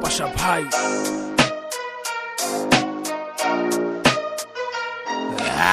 পাশা ভাই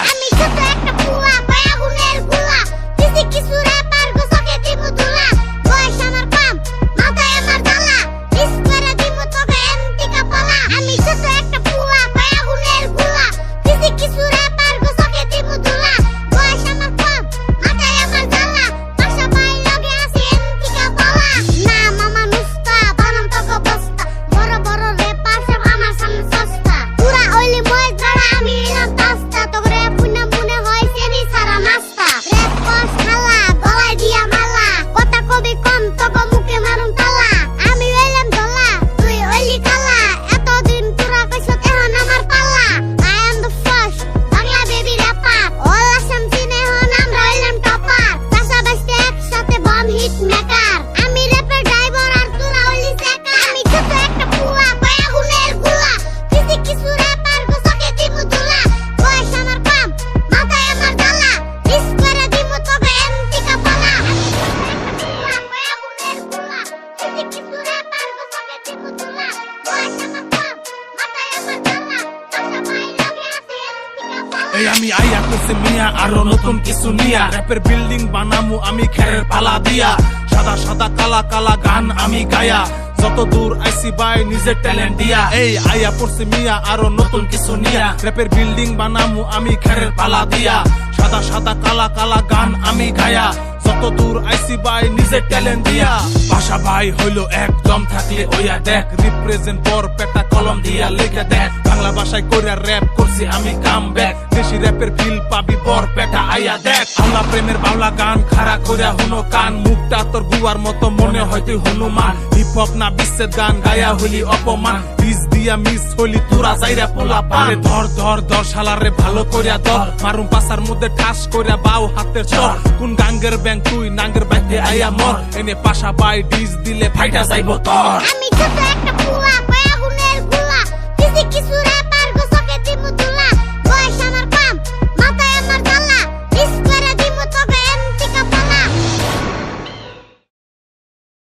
আমি ছোট একটা পুয়া পায়া গুনের গুলা দিছি কিছু র্যাপার গোসকে দিমু দুলা বয়স আমার কম মাথায় আমার জ্বালা মিস করে দিমু তোকে এন্টিকা পালা আমি ছোট একটা পুয়া পায়া গুনের গুলা দিছি কিছু র্যাপার গোসকে দিমু দুলা বয়স আমার কম মাথায় আমার জ্বালা পাশা ভাই লগে আছি এন্টিকা পালা না মামা নুস্তা বানাম তোকে বস্তা বড় বড় র্যাপার সব আমার সামনে সস্তা পুরা ওইলি মই ধরা আমি এলাম তাস্তা তোরে পুনা মনে হয় সেনি সারা নাস্তা রেপ কস খালা গলায় দিয়া মালা কথা কবি কম তোকে মুখে মারুম তালা আমি হইলাম দলা তুই হইলি কালা এতদিন তোরা কইছত এখন আমার পালা I am the first Bangla baby rapper all Assam সিনে হন আমরা হইলাম টপার পাশাপাশি একসাথে বম হিট মেকার আমি র্যাপের ড্রাইভার আর তোরা হইলি সেকার আমি ছোট একটা পুয়া পায়া গুনের গুলা দিছি কিছু র্যাপার গোসকে দিমু দুলা বয়স আমার কম মাথায় আমার জ্বালা মিস করে দিমু তোকে এন্টিকা পালা আমি ছোট একটা পুয়া পায়া গুনের গুলা দিছি কিছু র্যাপার গোসকে দিমু দুলা বয়স আমার কম মাথায় আমার জ্বালা পাশা ভাই লগে আছে এন্টিকা পালা এই আমি আইয়া করছি মিয়া আরো নতুন কিছু নিয়া র্যাপের বিল্ডিং বানামু আমি খেরের পালা দিয়া সাদা সাদা কালা কালা গান আমি গায়া যত দূর আইসি বাই নিজের ট্যালেন্ট দিয়া এই আইয়া পড়ছি মিয়া আরো নতুন কিছু নিয়া র্যাপের বিল্ডিং বানামু আমি খেরের পালা দিয়া সাদা সাদা কালা কালা গান আমি গায়া যত দূর আইসি বাই নিজের ট্যালেন্ট দিয়া পাশা ভাই হইলো একদম থাকলে ওইয়া দেখ রিপ্রেজেন্ট পর পেটা কলম দিয়া লিখে দেখ বাংলা ভাষায় কইরা র্যাপ করছি আমি কাম ব্যাক দেশি র্যাপের ফিল পাবি পর পেটা আইয়া দেখ আল্লাহ প্রেমের বাংলা গান খাড়া কইরা হুনো কান মুখটা তোর গুয়ার মতো মনে হয় তুই হনুমান হিপ হপ না বিচ্ছেদ গান গায়া হইলি অপমান বিষ দিয়া মিস হইলি তোরা যাইরা পোলা পারে ধর ধর ধর শালারে ভালো কইরা ধর মারুম পাশার মধ্যে ঠাস কইরা বাউ হাতের চর কোন গাঙ্গের ব্যাং তুই নাঙ্গের বাইতে আইয়া মর এনে পাশা বাই ডিস দিলে ফাইটা যাইবো তোর আমি ছোট একটা পুয়া